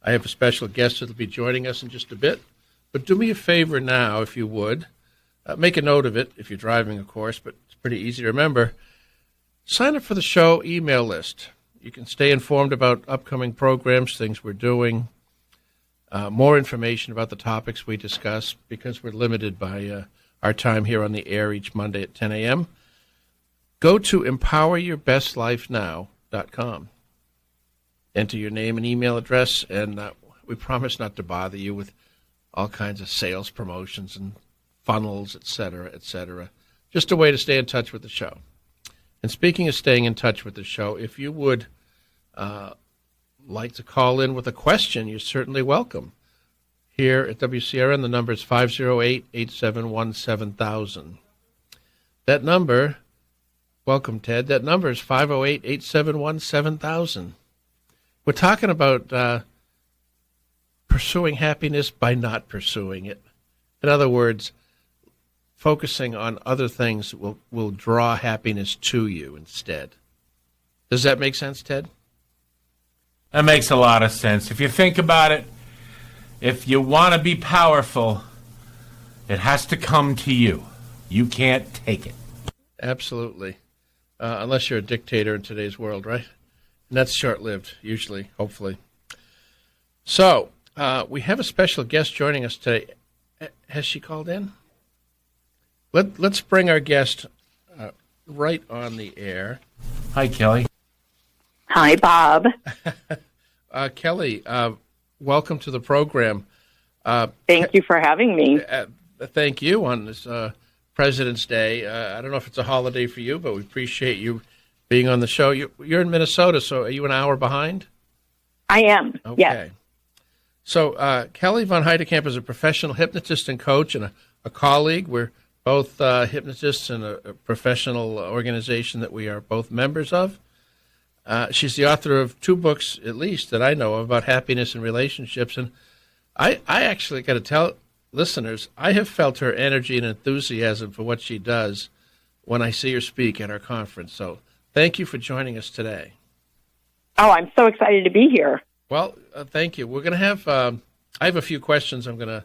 I have a special guest that will be joining us in just a bit. But do me a favor now, if you would. Make a note of it if you're driving, of course, but it's pretty easy to remember. Sign up for the show email list. You can stay informed about upcoming programs, things we're doing, more information about the topics we discuss, because we're limited by our time here on the air each Monday at 10 a.m. Go to empoweryourbestlifenow.com. Enter your name and email address, and we promise not to bother you with all kinds of sales promotions and funnels, et cetera, et cetera. Just a way to stay in touch with the show. And speaking of staying in touch with the show, if you would like to call in with a question, you're certainly welcome. Here at WCRN, the number is 508-871-7000. That number, welcome, Ted, that number is 508-871-7000. We're talking about pursuing happiness by not pursuing it. In other words, focusing on other things will draw happiness to you instead. Does that make sense, Ted? That makes a lot of sense. If you think about it, if you want to be powerful, it has to come to you. You can't take it. Absolutely. Unless you're a dictator in today's world, right? And that's short-lived, usually, hopefully. So, we have a special guest joining us today. Has she called in? Let's bring our guest right on the air. Hi, Kelly. Hi, Bob. Kelly, welcome to the program. Thank you for having me. Thank you on this President's Day. I don't know if it's a holiday for you, but we appreciate you being on the show. You're in Minnesota, so are you an hour behind? I am, okay. Yes. So Kelli von Heydekampf is a professional hypnotist and coach and a colleague. We're both hypnotists in a professional organization that we are both members of. She's the author of 2 books, at least, that I know of, about happiness and relationships. And I actually got to tell listeners, I have felt her energy and enthusiasm for what she does when I see her speak at our conference. So thank you for joining us today. Oh, I'm so excited to be here. Well, thank you. We're going to have, I have a few questions I'm going to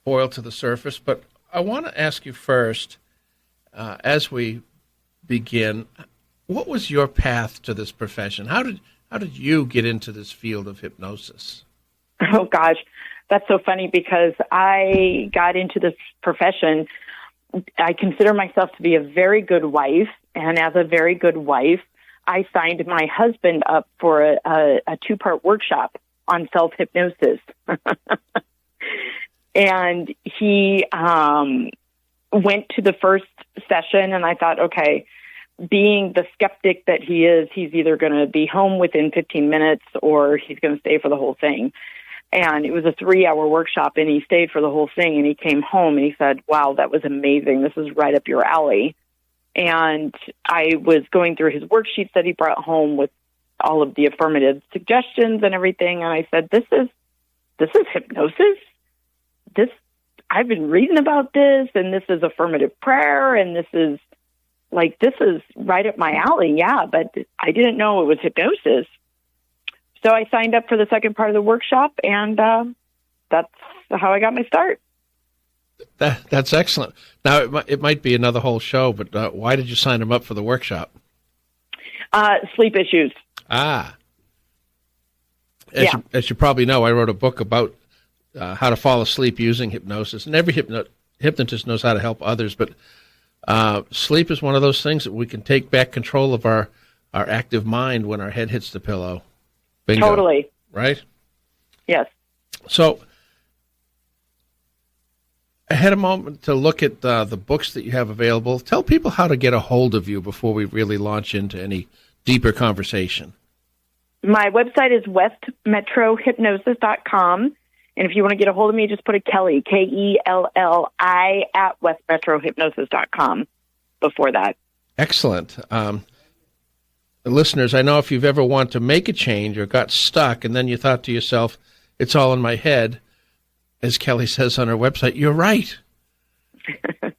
boil to the surface, but I want to ask you first, as we begin, what was your path to this profession? How did you get into this field of hypnosis? Oh, gosh, that's so funny because I got into this profession. I consider myself to be a very good wife, and as a very good wife, I signed my husband up for a 2-part workshop on self-hypnosis. And he went to the first session, and I thought, okay, being the skeptic that he is, he's either going to be home within 15 minutes or he's going to stay for the whole thing. And it was a 3-hour workshop, and he stayed for the whole thing, and he came home, and he said, wow, that was amazing. This is right up your alley. And I was going through his worksheets that he brought home with all of the affirmative suggestions and everything. And I said, this is hypnosis. I've been reading about this, and this is affirmative prayer, and this is right up my alley. Yeah, but I didn't know it was hypnosis. So I signed up for the second part of the workshop, and that's how I got my start. That's excellent. Now, it might be another whole show, but why did you sign him up for the workshop? Sleep issues. As you probably know, I wrote a book about how to fall asleep using hypnosis, and every hypnotist knows how to help others, but sleep is one of those things that we can take back control of our active mind when our head hits the pillow. Bingo. Totally. Right? Yes. So I had a moment to look at the books that you have available. Tell people how to get a hold of you before we really launch into any deeper conversation. My website is westmetrohypnosis.com. And if you want to get a hold of me, just put a Kelly, Kelli, at westmetrohypnosis.com before that. Excellent. Listeners, I know if you've ever wanted to make a change or got stuck and then you thought to yourself, it's all in my head, as Kelly says on her website, you're right.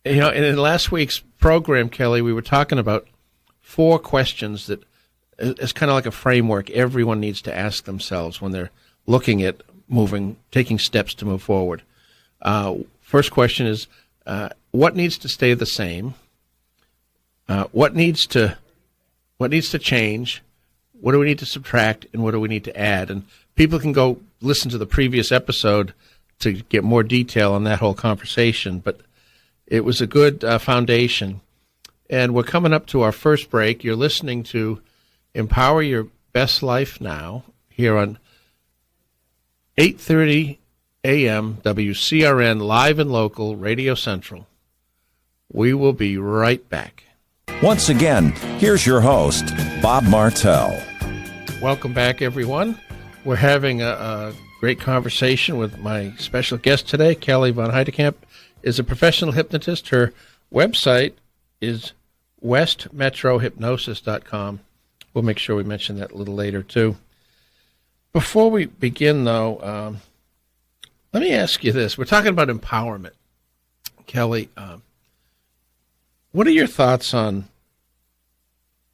And in last week's program, Kelly, we were talking about 4 questions that as kind of like a framework everyone needs to ask themselves when they're looking at taking steps to move forward. First question is, what needs to stay the same? What needs to change? What do we need to subtract, and what do we need to add? And people can go listen to the previous episode to get more detail on that whole conversation. But it was a good foundation. And we're coming up to our first break. You're listening to Empower Your Best Life Now here on 8:30 a.m. WCRN, live and local, Radio Central. We will be right back. Once again, here's your host, Bob Martell. Welcome back, everyone. We're having a great conversation with my special guest today. Kelli von Heydekampf is a professional hypnotist. Her website is westmetrohypnosis.com. We'll make sure we mention that a little later, too. Before we begin, though, let me ask you this. We're talking about empowerment. Kelli, what are your thoughts on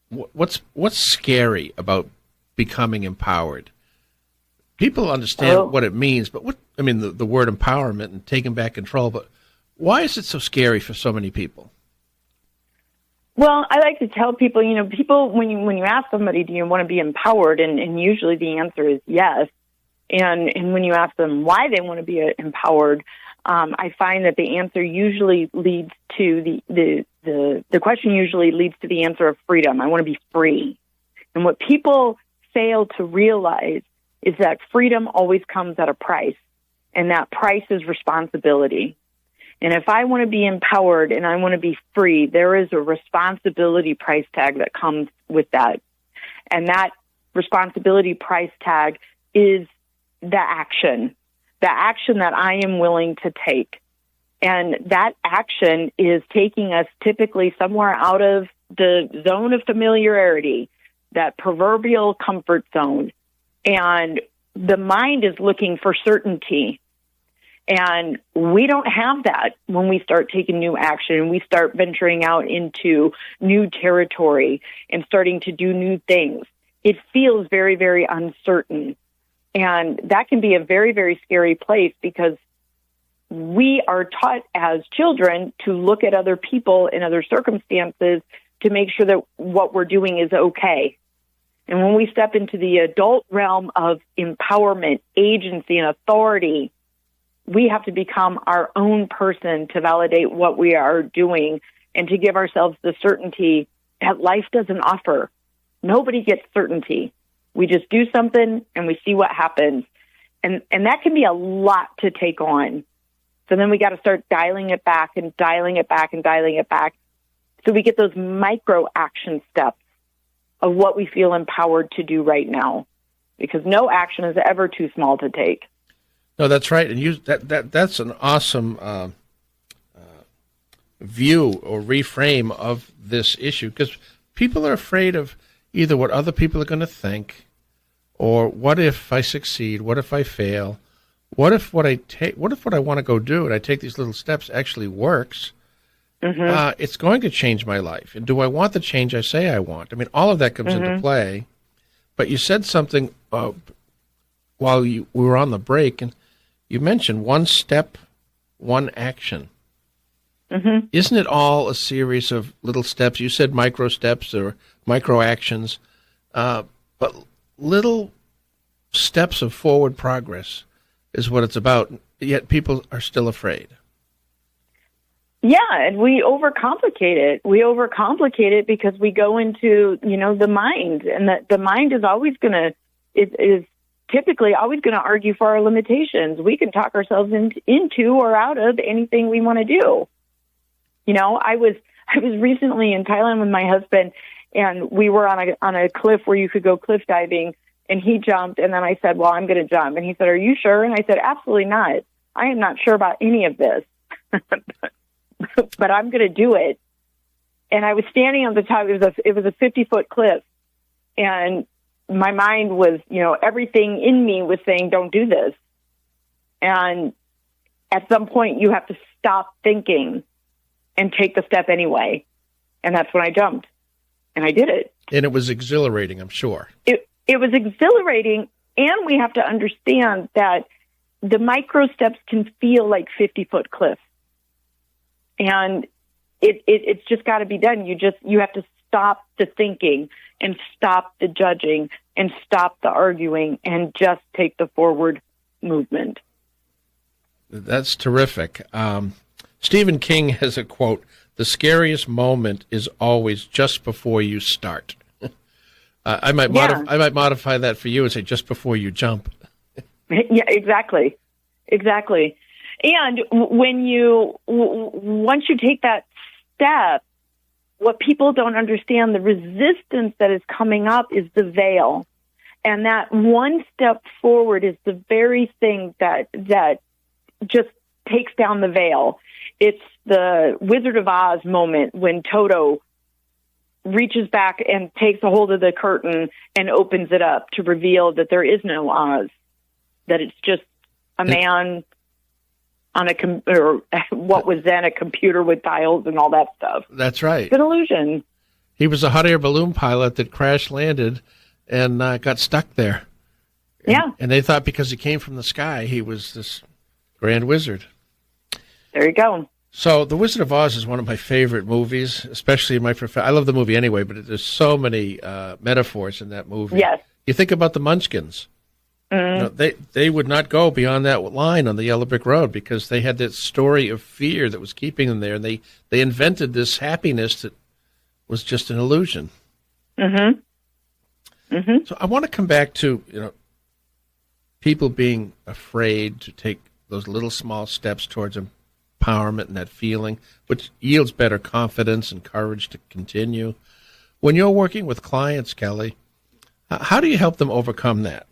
what's scary about becoming empowered? People understand what it means, but the word empowerment and taking back control, but why is it so scary for so many people? Well, I like to tell people, people, when you ask somebody, do you want to be empowered? And usually the answer is yes. And when you ask them why they want to be empowered, I find that the answer usually leads to the question usually leads to the answer of freedom. I want to be free. And what people fail to realize is that freedom always comes at a price, and that price is responsibility. And if I want to be empowered and I want to be free, there is a responsibility price tag that comes with that. And that responsibility price tag is the action that I am willing to take. And that action is taking us typically somewhere out of the zone of familiarity, that proverbial comfort zone. And the mind is looking for certainty. And we don't have that when we start taking new action and we start venturing out into new territory and starting to do new things. It feels very, very uncertain. And that can be a very, very scary place because we are taught as children to look at other people in other circumstances to make sure that what we're doing is okay. And when we step into the adult realm of empowerment, agency, and authority, we have to become our own person to validate what we are doing and to give ourselves the certainty that life doesn't offer. Nobody gets certainty. We just do something and we see what happens. And that can be a lot to take on. So then we got to start dialing it back and dialing it back and dialing it back. So we get those micro action steps of what we feel empowered to do right now, because no action is ever too small to take. No, that's right. And that's an awesome view or reframe of this issue, because people are afraid of either what other people are going to think, or what if I succeed? What if I fail? What if what I want to go do and I take these little steps actually works? Mm-hmm. It's going to change my life. And do I want the change I say I want? I mean, all of that comes into play. But you said something while we were on the break, and you mentioned one step, one action. Mm-hmm. Isn't it all a series of little steps? You said micro steps or micro actions, but little steps of forward progress is what it's about, yet people are still afraid. Yeah, and we overcomplicate it. We overcomplicate it because we go into, the mind, and the mind is always is typically always going to argue for our limitations. We can talk ourselves into or out of anything we want to do. I was recently in Thailand with my husband, and we were on a cliff where you could go cliff diving, and he jumped, and then I said, well, I'm going to jump. And he said, are you sure? And I said, absolutely not. I am not sure about any of this, but I'm going to do it. And I was standing on the top. It was a 50-foot cliff, and my mind was, everything in me was saying, don't do this. And at some point, you have to stop thinking and take the step anyway. And that's when I jumped. And I did it. And it was exhilarating, I'm sure. It was exhilarating, and we have to understand that the micro steps can feel like 50-foot cliffs. And it's just got to be done. You have to stop the thinking and stop the judging and stop the arguing and just take the forward movement. That's terrific. Stephen King has a quote, "The scariest moment is always just before you start." I might modify that for you and say just before you jump. Yeah, exactly. And once you take that step, what people don't understand, the resistance that is coming up is the veil. And that one step forward is the very thing that just takes down the veil. It's the Wizard of Oz moment when Toto reaches back and takes a hold of the curtain and opens it up to reveal that there is no Oz, that it's just a man on or what was then a computer with dials and all that stuff. That's right. It's an illusion. He was a hot air balloon pilot that crash landed and got stuck there. Yeah. And they thought because he came from the sky, he was this grand wizard. There you go. So The Wizard of Oz is one of my favorite movies, especially in my profession. I love the movie anyway, but there's so many metaphors in that movie. Yes. You think about the Munchkins. Mm-hmm. They would not go beyond that line on the Yellow Brick Road because they had that story of fear that was keeping them there, and they invented this happiness that was just an illusion. Mm-hmm. Mm-hmm. So I want to come back to people being afraid to take those little small steps towards empowerment and that feeling, which yields better confidence and courage to continue. When you're working with clients, Kelli, how do you help them overcome that?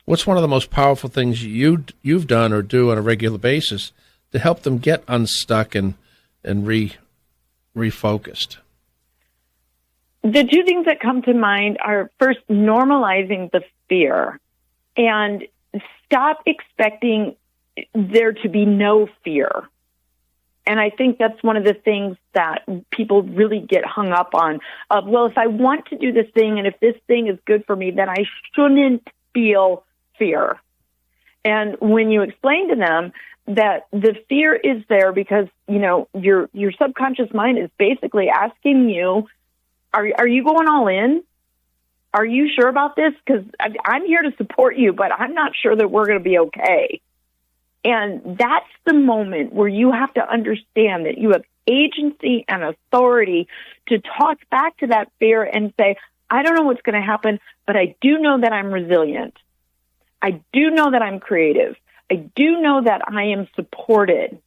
What's one of the most powerful things you've done or do on a regular basis to help them get unstuck and refocused? The two things that come to mind are, first, normalizing the fear and stop expecting there to be no fear. And I think that's one of the things that people really get hung up on. Well, if I want to do this thing and if this thing is good for me, then I shouldn't feel fear. And when you explain to them that the fear is there because, your subconscious mind is basically asking you, are you going all in? Are you sure about this? Because I'm here to support you, but I'm not sure that we're going to be okay. And that's the moment where you have to understand that you have agency and authority to talk back to that fear and say, I don't know what's going to happen, but I do know that I'm resilient. I do know that I'm creative. I do know that I am supported.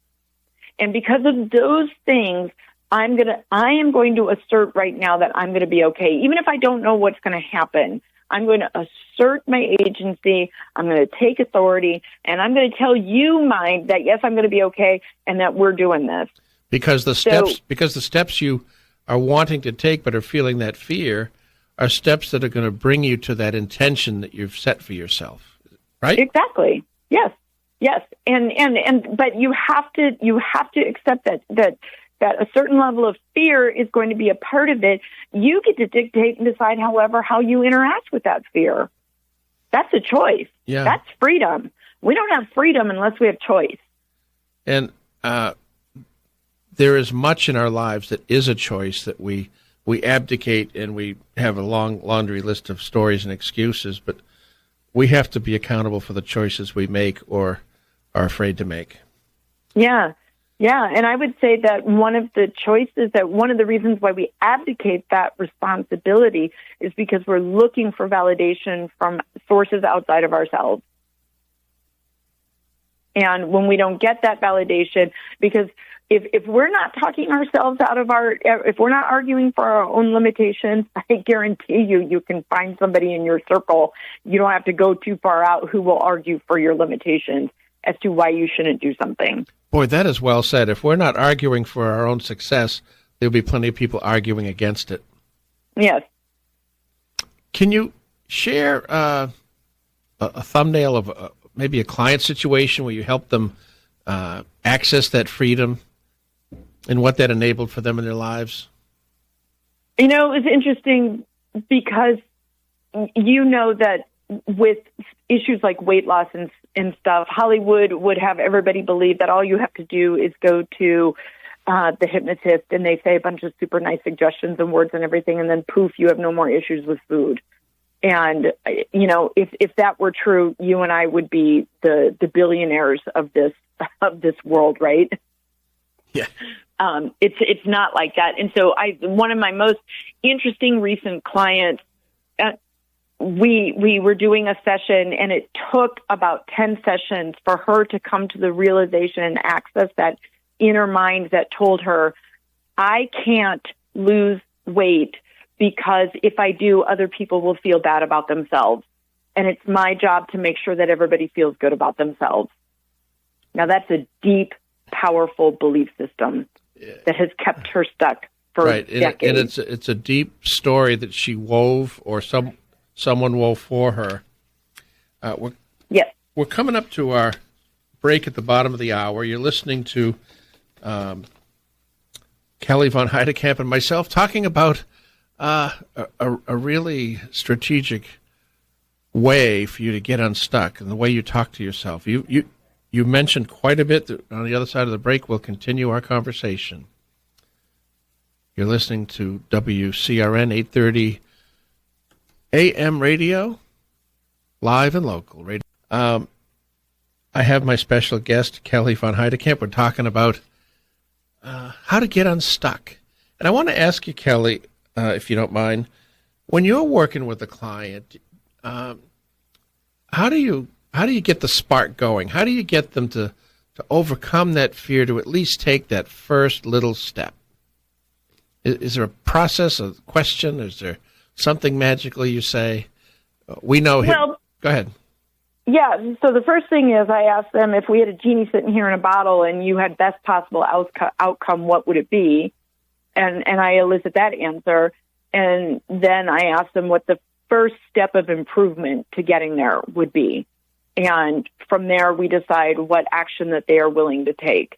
And because of those things, I am going to assert right now that I'm going to be okay. Even if I don't know what's going to happen, I'm going to assert my agency. I'm going to take authority, and I'm going to tell you, mind, that yes, I'm going to be okay, and that we're doing this. Because the steps you are wanting to take but are feeling that fear are steps that are going to bring you to that intention that you've set for yourself, right? Exactly. Yes. But you have to accept that a certain level of fear is going to be a part of it. You get to dictate and decide, however, how you interact with that fear. That's a choice. Yeah. That's freedom. We don't have freedom unless we have choice. And there is much in our lives that is a choice that we abdicate, and we have a long laundry list of stories and excuses, but we have to be accountable for the choices we make or are afraid to make. Yeah. Yeah, and I would say that one of the reasons why we abdicate that responsibility is because we're looking for validation from sources outside of ourselves. And when we don't get that validation, because if we're not talking ourselves out of if we're not arguing for our own limitations, I guarantee you can find somebody in your circle. You don't have to go too far out who will argue for your limitations as to why you shouldn't do something. Boy, that is well said. If we're not arguing for our own success, there'll be plenty of people arguing against it. Yes. Can you share a thumbnail of maybe a client situation where you helped them access that freedom and what that enabled for them in their lives? You know, it's interesting because you know that with issues like weight loss and stuff, Hollywood would have everybody believe that all you have to do is go to the hypnotist and they say a bunch of super nice suggestions and words and everything, and then poof, you have no more issues with food. And, you know, if that were true, you and I would be the billionaires of this world, right? Yeah. It's not like that. And so one of my most interesting recent clients, we were doing a session, and it took about 10 sessions for her to come to the realization and access that inner mind that told her, I can't lose weight because if I do, other people will feel bad about themselves. And it's my job to make sure that everybody feels good about themselves. Now, that's a deep, powerful belief system that has kept her stuck for decades. And it's a deep story that she wove, or someone wove for her. We're coming up to our break at the bottom of the hour. You're listening to Kelli von Heydekampf and myself talking about a really strategic way for you to get unstuck, and the way you talk to yourself. You mentioned quite a bit that on the other side of the break. We'll continue our conversation. You're listening to WCRN 830 AM radio, live and local radio. I have my special guest, Kelli von Heydekampf. We're talking about how to get unstuck. And I want to ask you, Kelli, if you don't mind, when you're working with a client, how do you get the spark going? How do you get them to overcome that fear, to at least take that first little step? Is there a process, a question? Is there something magical you say? We know him. Well, go ahead. Yeah, so the first thing is I ask them, if we had a genie sitting here in a bottle and you had best possible outcome, what would it be? And I elicit that answer. And then I ask them what the first step of improvement to getting there would be. And from there, we decide what action that they are willing to take.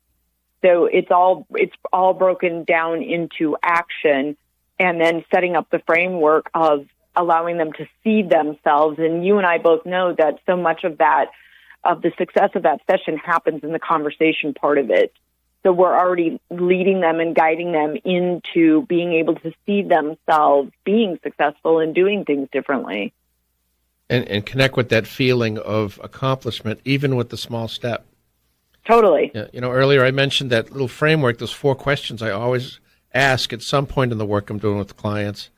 So it's all broken down into action, and then setting up the framework of allowing them to see themselves. And you and I both know that so much of the success of that session happens in the conversation part of it. So we're already leading them and guiding them into being able to see themselves being successful and doing things differently. And connect with that feeling of accomplishment, even with the small step. Totally. You know, earlier I mentioned that little framework, those 4 questions I always ask at some point in the work I'm doing with the clients.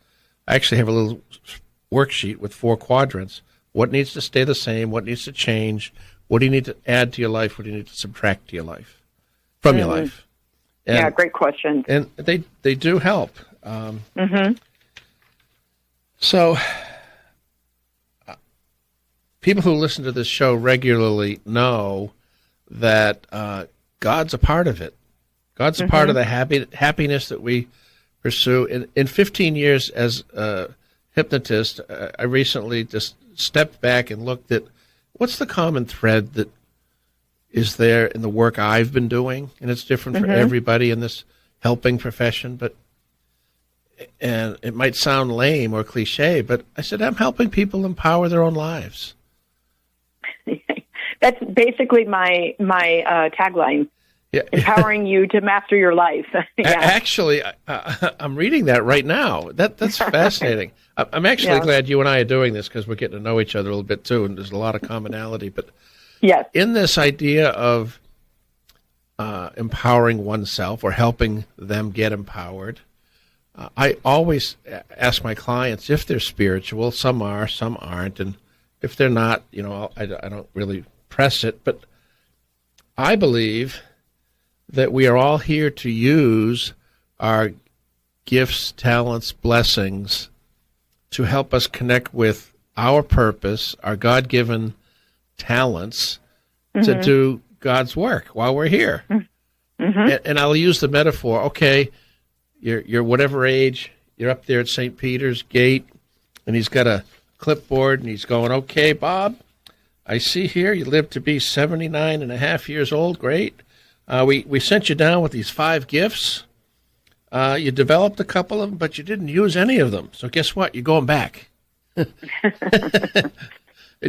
I actually have a little worksheet with 4 quadrants. What needs to stay the same? What needs to change? What do you need to add to your life? What do you need to subtract to your life, from your life? And, great question. And they do help. So people who listen to this show regularly know that God's a part of it. God's a part of the happiness that we pursue. In 15 years as a hypnotist, I recently just stepped back and looked at what's the common thread that is there in the work I've been doing, and it's different for everybody in this helping profession. And it might sound lame or cliche, but I said I'm helping people empower their own lives. That's basically my tagline. Yeah. Empowering you to master your life. Actually, I'm reading that right now. That's fascinating. I'm actually glad you and I are doing this, because we're getting to know each other a little bit too, and there's a lot of commonality. But in this idea of empowering oneself or helping them get empowered, I always ask my clients if they're spiritual. Some are, some aren't, and if they're not, I don't really press it. But I believe that we are all here to use our gifts, talents, blessings to help us connect with our purpose, our God-given talents to do God's work while we're here. And I'll use the metaphor, okay, you're whatever age, you're up there at St. Peter's Gate, and he's got a clipboard, and he's going, okay, Bob, I see here you live to be 79 and a half years old. Great. We sent you down with these 5 gifts. You developed a couple of them, but you didn't use any of them. So guess what? You're going back. And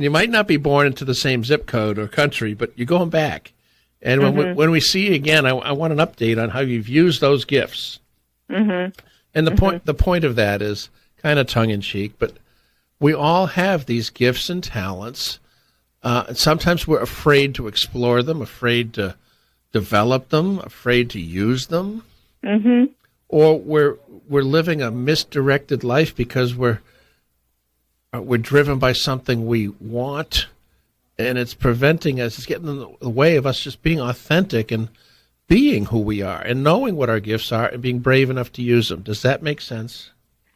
you might not be born into the same zip code or country, but you're going back. And when we see you again, I want an update on how you've used those gifts. And the point of that is kind of tongue-in-cheek, but we all have these gifts and talents. Sometimes we're afraid to explore them, afraid to develop them, afraid to use them. Or we're living a misdirected life because we're driven by something we want, and it's preventing us, it's getting in the way of us just being authentic and being who we are and knowing what our gifts are and being brave enough to use them. Does that make sense?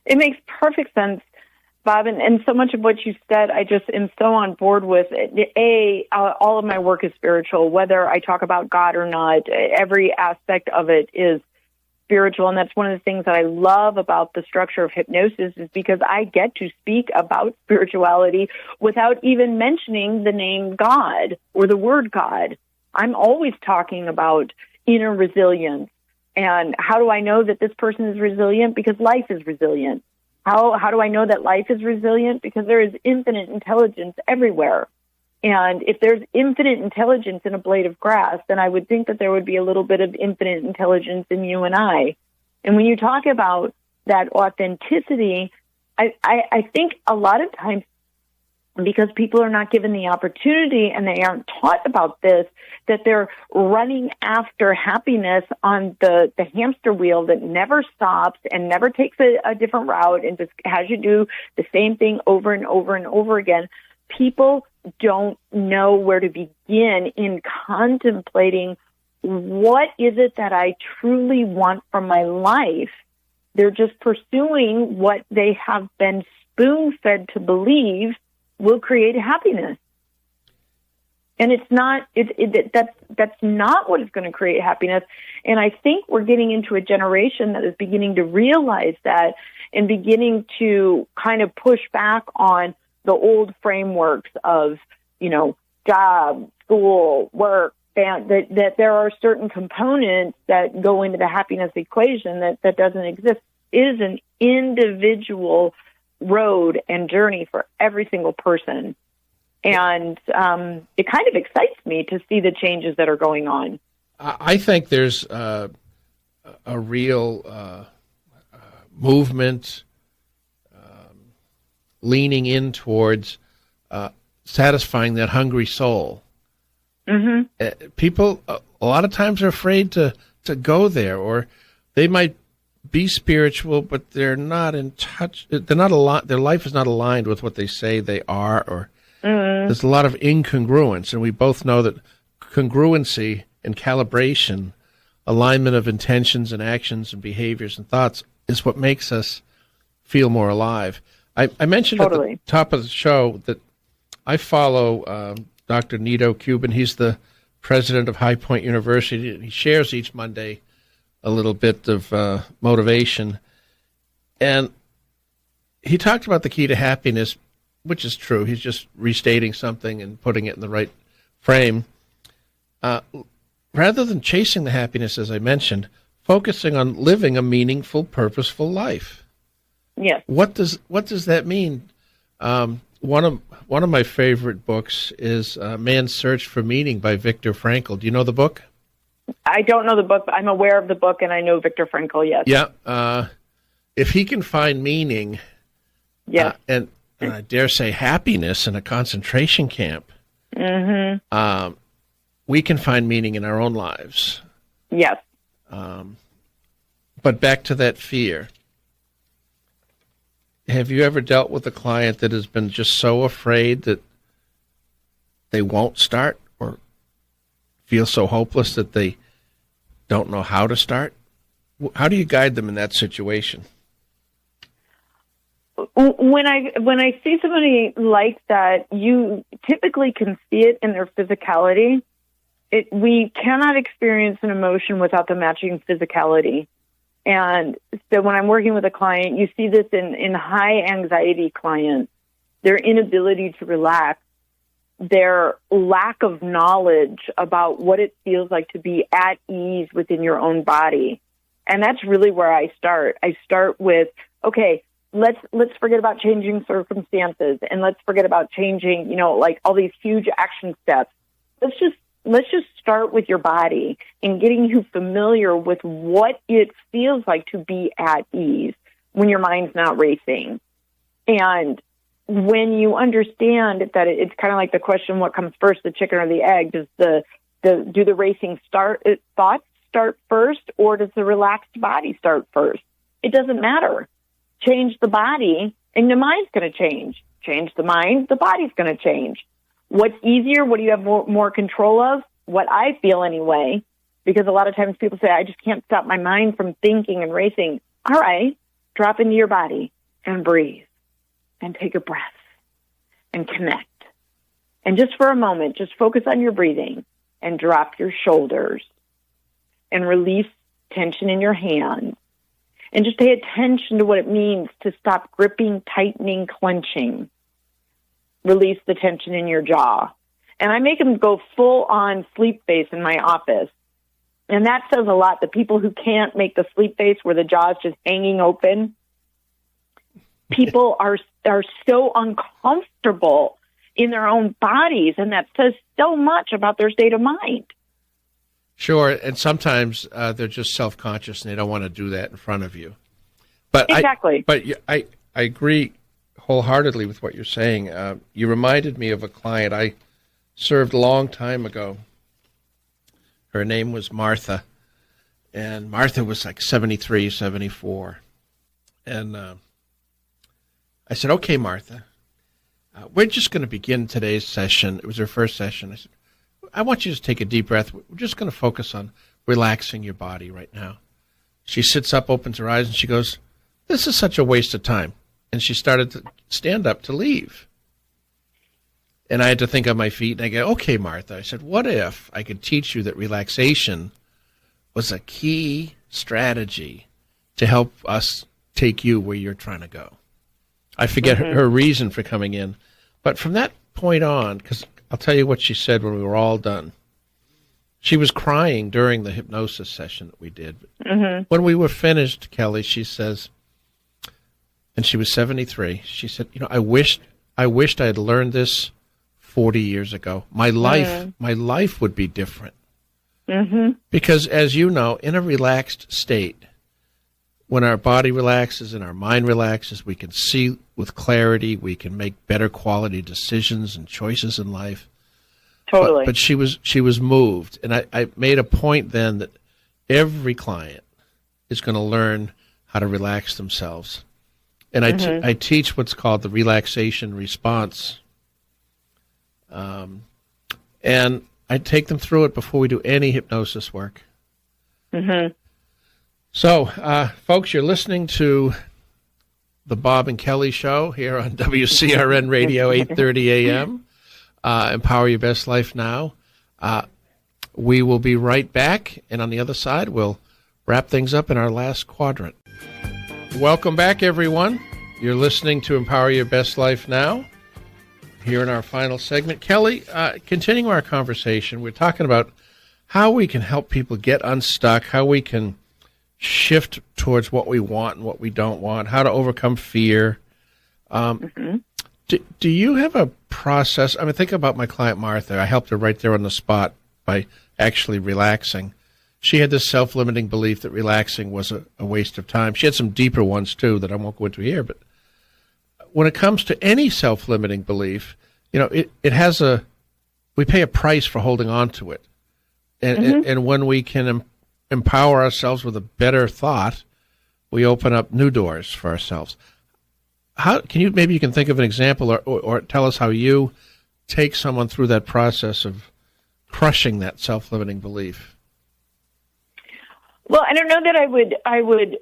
It makes perfect sense, Bob, and so much of what you said, I just am so on board with. All of my work is spiritual, whether I talk about God or not. Every aspect of it is spiritual, and that's one of the things that I love about the structure of hypnosis is because I get to speak about spirituality without even mentioning the name God or the word God. I'm always talking about inner resilience. And how do I know that this person is resilient? Because life is resilient. How do I know that life is resilient? Because there is infinite intelligence everywhere. And if there's infinite intelligence in a blade of grass, then I would think that there would be a little bit of infinite intelligence in you and I. And when you talk about that authenticity, I think a lot of times because people are not given the opportunity and they aren't taught about this, that they're running after happiness on the hamster wheel that never stops and never takes a different route and just has you do the same thing over and over and over again. People don't know where to begin in contemplating what is it that I truly want from my life. They're just pursuing what they have been spoon-fed to believe will create happiness. And it's not, that's not what is going to create happiness. And I think we're getting into a generation that is beginning to realize that and beginning to kind of push back on the old frameworks of, job, school, work, that there are certain components that go into the happiness equation that doesn't exist. It is an individual road and journey for every single person. And it kind of excites me to see the changes that are going on. I think there's a real movement leaning in towards satisfying that hungry soul. People a lot of times are afraid to go there, or they might be spiritual, but they're not in touch. They're not aligned. Their life is not aligned with what they say they are, or there's a lot of incongruence. And we both know that congruency and calibration, alignment of intentions and actions and behaviors and thoughts, is what makes us feel more alive. I mentioned Totally. At the top of the show that I follow Dr. Nito Cuban. He's the president of High Point University. He shares each Monday a little bit of motivation. And he talked about the key to happiness, which is true. He's just restating something and putting it in the right frame. Rather than chasing the happiness, as I mentioned, focusing on living a meaningful, purposeful life. Yes. What does that mean? One of my favorite books is Man's Search for Meaning by Viktor Frankl. Do you know the book? I don't know the book, but I'm aware of the book, and I know Viktor Frankl, yes. Yeah. If he can find meaning, yes. And I dare say happiness in a concentration camp, we can find meaning in our own lives. Yes. But back to that fear. Have you ever dealt with a client that has been just so afraid that they won't start, or feel so hopeless that they don't know how to start? How do you guide them in that situation? When I see somebody like that, you typically can see it in their physicality. We cannot experience an emotion without the matching physicality. And so when I'm working with a client, you see this in high anxiety clients, their inability to relax, their lack of knowledge about what it feels like to be at ease within your own body. And that's really where I start. I start with, okay, let's forget about changing circumstances, and let's forget about changing, like all these huge action steps. Let's just start with your body and getting you familiar with what it feels like to be at ease when your mind's not racing. And when you understand that it's kind of like the question, what comes first, the chicken or the egg? Do the racing thoughts start first, or does the relaxed body start first? It doesn't matter. Change the body, and the mind's going to change. Change the mind, the body's going to change. What's easier? What do you have more control of? What I feel anyway, because a lot of times people say, I just can't stop my mind from thinking and racing. All right, drop into your body and breathe and take a breath and connect. And just for a moment, just focus on your breathing and drop your shoulders and release tension in your hands. And just pay attention to what it means to stop gripping, tightening, clenching. Release the tension in your jaw. And I make them go full on sleep face in my office. And that says a lot. The people who can't make the sleep face where the jaw is just hanging open, people are so uncomfortable in their own bodies. And that says so much about their state of mind. Sure, and sometimes they're just self-conscious and they don't want to do that in front of you. But exactly. I agree wholeheartedly with what you're saying. You reminded me of a client I served a long time ago. Her name was Martha, and Martha was like 73, 74. And I said, okay, Martha, we're just going to begin today's session. It was her first session. I said, I want you to take a deep breath. We're just going to focus on relaxing your body right now. She sits up, opens her eyes, and she goes, this is such a waste of time. And she started to stand up to leave. And I had to think on my feet, and I go, okay, Martha. I said, what if I could teach you that relaxation was a key strategy to help us take you where you're trying to go? I forget her reason for coming in. But from that point on, because I'll tell you what she said when we were all done. She was crying during the hypnosis session that we did. When we were finished, Kelly, she says, and she was 73, she said, I wished I had learned this 40 years ago. My life would be different. Because as you know, in a relaxed state, when our body relaxes and our mind relaxes, we can see with clarity, we can make better quality decisions and choices in life. Totally. But she was moved. And I made a point then that every client is going to learn how to relax themselves. And I teach what's called the relaxation response. And I take them through it before we do any hypnosis work. So, folks, you're listening to the Bob and Kelly Show here on WCRN Radio, 8:30 a.m. Empower Your Best Life Now. We will be right back, and on the other side, we'll wrap things up in our last quadrant. Welcome back, everyone. You're listening to Empower Your Best Life Now. Here in our final segment, Kelly, continuing our conversation, we're talking about how we can help people get unstuck, how we can shift towards what we want and what we don't want, how to overcome fear. Do you have a process? I mean, think about my client, Martha. I helped her right there on the spot by actually relaxing. She had this self-limiting belief that relaxing was a waste of time. She had some deeper ones, too, that I won't go into here. But when it comes to any self-limiting belief, it has we pay a price for holding on to it. And when we can empower ourselves with a better thought, we open up new doors for ourselves. How can you think of an example or tell us how you take someone through that process of crushing that self-limiting belief? Well, I don't know that I would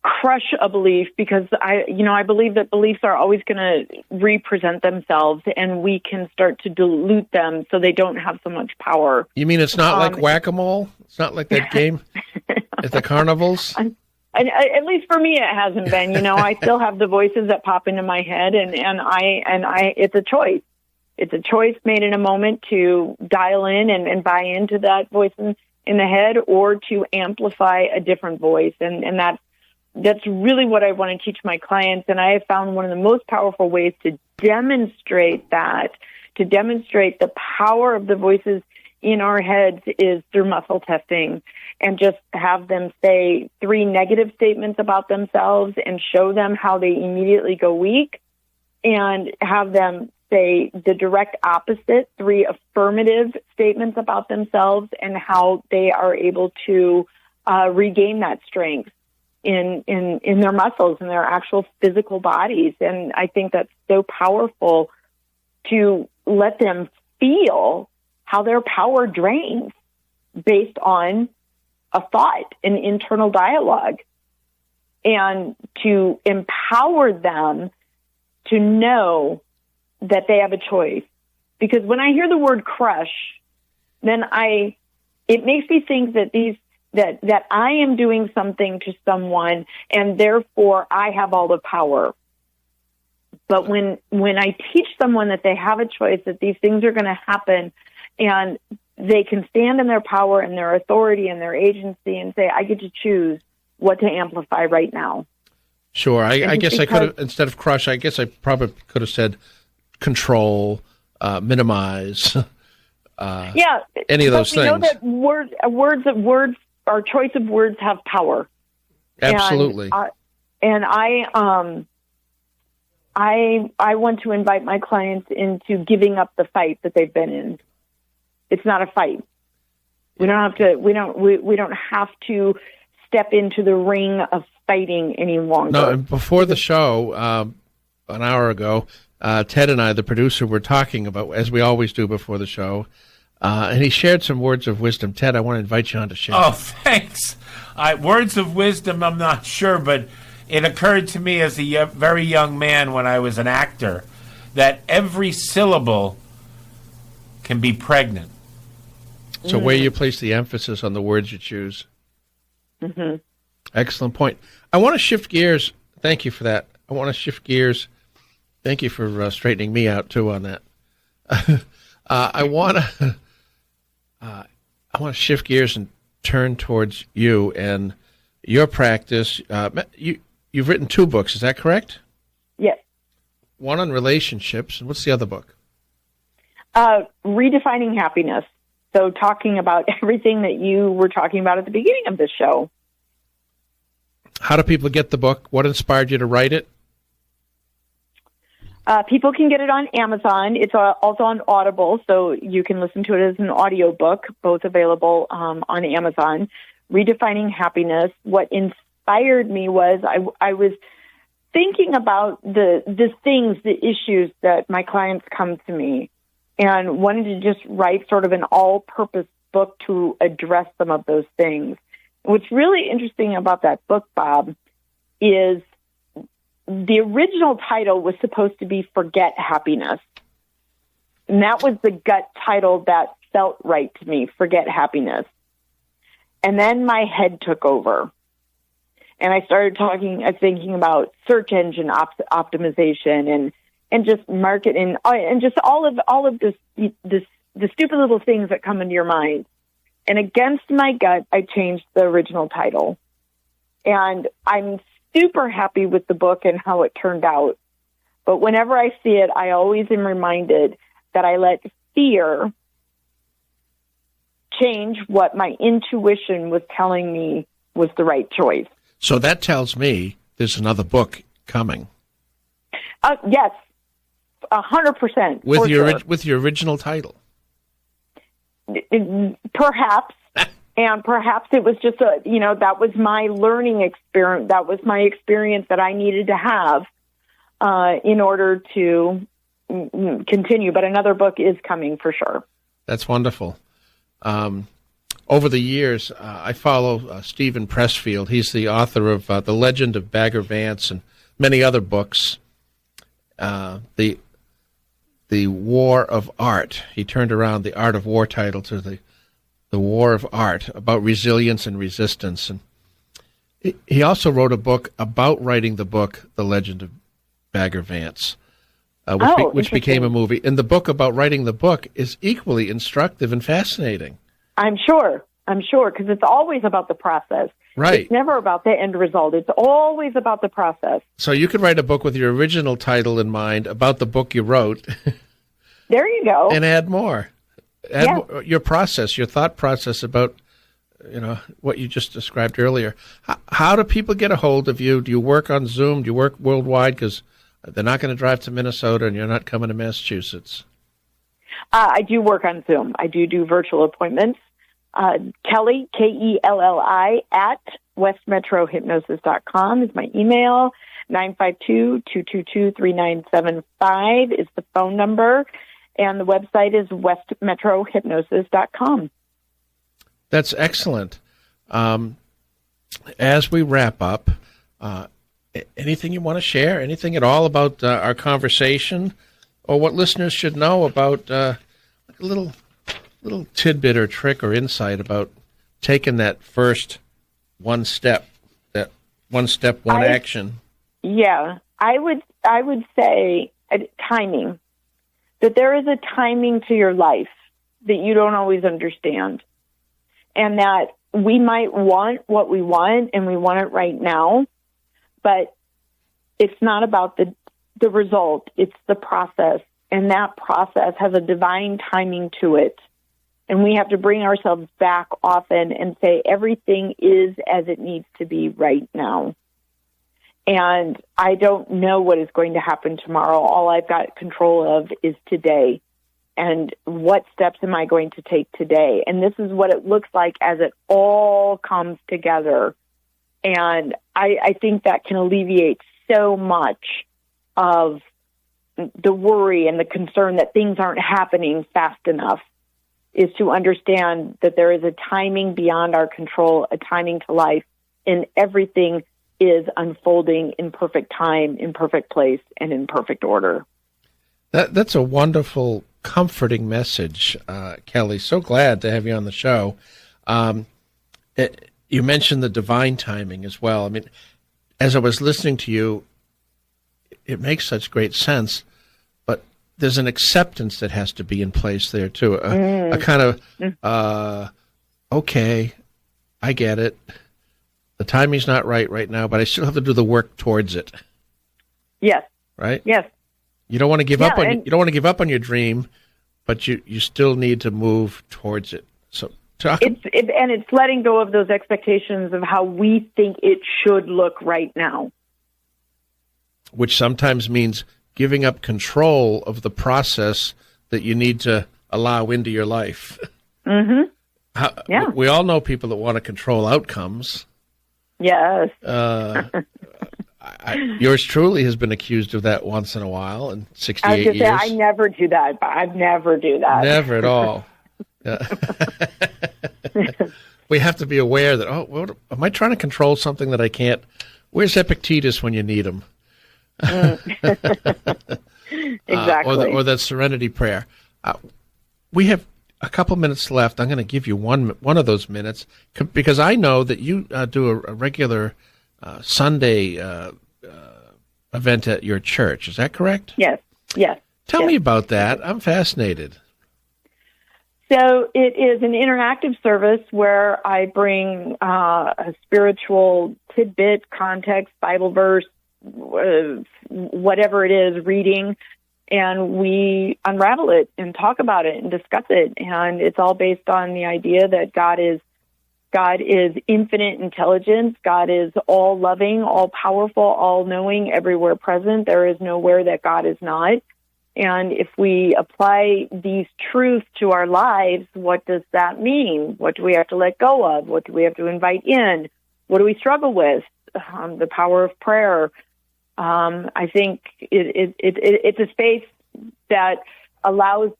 crush a belief, because I believe that beliefs are always going to represent themselves, and we can start to dilute them so they don't have so much power. You mean it's not like whack-a-mole? It's not like that game at the carnivals? At least for me, it hasn't been. I still have the voices that pop into my head, and it's a choice. It's a choice made in a moment to dial in and buy into that voice in the head or to amplify a different voice. And that's really what I want to teach my clients. And I have found one of the most powerful ways to demonstrate that, to demonstrate the power of the voices in our heads, is through muscle testing, and just have them say 3 negative statements about themselves and show them how they immediately go weak, and have them say the direct opposite, 3 affirmative statements about themselves and how they are able to regain that strength in their muscles, in their actual physical bodies. And I think that's so powerful to let them feel how their power drains based on a thought, an internal dialogue, and to empower them to know that they have a choice. Because when I hear the word crush, then it makes me think that that I am doing something to someone and therefore I have all the power. But when I teach someone that they have a choice, that these things are going to happen, and they can stand in their power and their authority and their agency and say, I get to choose what to amplify right now. Sure. I guess I could have, instead of crush, I guess I probably could have said control, minimize, any of those things. Know that words, our choice of words have power. Absolutely. And I want to invite my clients into giving up the fight that they've been in. It's not a fight. We don't have to step into the ring of fighting any longer. No, and before the show, an hour ago, Ted and I, the producer, were talking about, as we always do before the show, and he shared some words of wisdom. Ted, I want to invite you on to share. Oh, thanks. Words of wisdom, I'm not sure, but it occurred to me as a very young man when I was an actor that every syllable can be pregnant. So where you place the emphasis on the words you choose. Mm-hmm. Excellent point. I want to shift gears. Thank you for that. I want to shift gears. Thank you for straightening me out, too, on that. I want to shift gears and turn towards you and your practice. You've written 2 books, is that correct? Yes. One on relationships, and what's the other book? Redefining happiness. So talking about everything that you were talking about at the beginning of this show. How do people get the book? What inspired you to write it? People can get it on Amazon. It's also on Audible, so you can listen to it as an audiobook, both available on Amazon. Redefining happiness. What inspired me was I was thinking about the things, the issues that my clients come to me, and wanted to just write sort of an all-purpose book to address some of those things. What's really interesting about that book, Bob, is the original title was supposed to be Forget Happiness. And that was the gut title that felt right to me, Forget Happiness. And then my head took over. And I started thinking about search engine optimization and just marketing and just all of this the stupid little things that come into your mind. And against my gut, I changed the original title. And I'm super happy with the book and how it turned out. But whenever I see it, I always am reminded that I let fear change what my intuition was telling me was the right choice. So that tells me there's another book coming. Yes, 100%. With your original title. Perhaps. And perhaps it was just that was my learning experience. That was my experience that I needed to have in order to continue. But another book is coming for sure. That's wonderful. Over the years, I follow Stephen Pressfield. He's the author of The Legend of Bagger Vance and many other books. The War of Art. He turned around the Art of War title to the War of Art, about resilience and resistance. And he also wrote a book about writing the book, The Legend of Bagger Vance, which became a movie. And the book about writing the book is equally instructive and fascinating. I'm sure. I'm sure, because it's always about the process. Right. It's never about the end result. It's always about the process. So you could write a book with your original title in mind about the book you wrote. There you go. And add more. More, your process, your thought process about, what you just described earlier. How do people get a hold of you? Do you work on Zoom? Do you work worldwide? Because they're not going to drive to Minnesota and you're not coming to Massachusetts. I do work on Zoom. I do virtual appointments. Kelli, Kelli, at westmetrohypnosis.com is my email. 952-222-3975 is the phone number. And the website is westmetrohypnosis.com. That's excellent. As we wrap up, anything you want to share? Anything at all about our conversation, or what listeners should know about a little tidbit or trick or insight about taking that first one step, one action? Yeah, I would say timing. That there is a timing to your life that you don't always understand. And that we might want what we want and we want it right now, but it's not about the result, it's the process. And that process has a divine timing to it. And we have to bring ourselves back often and say everything is as it needs to be right now. And I don't know what is going to happen tomorrow. All I've got control of is today. And what steps am I going to take today? And this is what it looks like as it all comes together. And I think that can alleviate so much of the worry and the concern that things aren't happening fast enough, is to understand that there is a timing beyond our control, a timing to life, and everything is unfolding in perfect time, in perfect place, and in perfect order. That's a wonderful, comforting message, Kelli. So glad to have you on the show. You mentioned the divine timing as well. I mean, as I was listening to you, it makes such great sense, but there's an acceptance that has to be in place there, too. A kind of, okay, I get it. The timing's not right now, but I still have to do the work towards it. Yes. Right? Yes. You don't want to give up on you don't want to give up on your dream, but you still need to move towards it. So it's letting go of those expectations of how we think it should look right now. Which sometimes means giving up control of the process that you need to allow into your life. Mm-hmm. We all know people that want to control outcomes. Yes. Yours truly has been accused of that once in a while in 68 years. I never do that. I never do that. Never at all. We have to be aware that, am I trying to control something that I can't? Where's Epictetus when you need him? Exactly. Or that serenity prayer. We have a couple minutes left. I'm going to give you one of those minutes because I know that you do a regular Sunday event at your church. Is that correct? Yes. Tell me about that. I'm fascinated. So it is an interactive service where I bring a spiritual tidbit, context, Bible verse, whatever it is, reading, and we unravel it and talk about it and discuss it. And it's all based on the idea that God is infinite intelligence. God is all loving, all powerful, all knowing, everywhere present. There is nowhere that God is not. And if we apply these truths to our lives, what does that mean? What do we have to let go of? What do we have to invite in? What do we struggle with? The power of prayer. I think it's a space that allows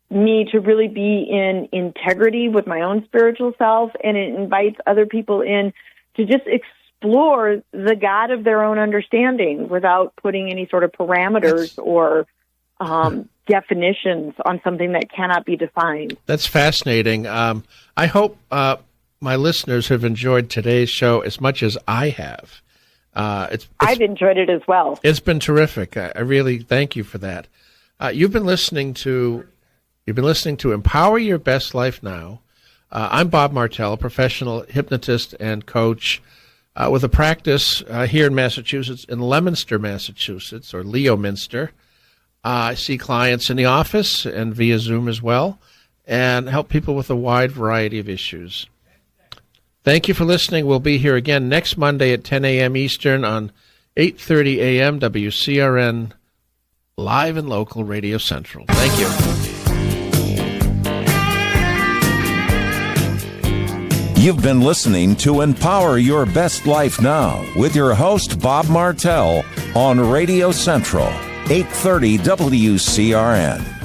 me to really be in integrity with my own spiritual self, and it invites other people in to just explore the God of their own understanding without putting any sort of parameters or definitions on something that cannot be defined. That's fascinating. I hope my listeners have enjoyed today's show as much as I have. I've enjoyed it as well. It's been terrific. I really thank you for that. You've been listening to Empower Your Best Life Now. I'm Bob Martell, a professional hypnotist and coach with a practice here in Massachusetts, in Leominster, Massachusetts, or Leominster. I see clients in the office and via Zoom as well, and help people with a wide variety of issues. Thank you for listening. We'll be here again next Monday at 10 a.m. Eastern on 8:30 a.m. WCRN, live and local Radio Central. Thank you. You've been listening to Empower Your Best Life Now with your host, Bob Martell, on Radio Central, 830 WCRN.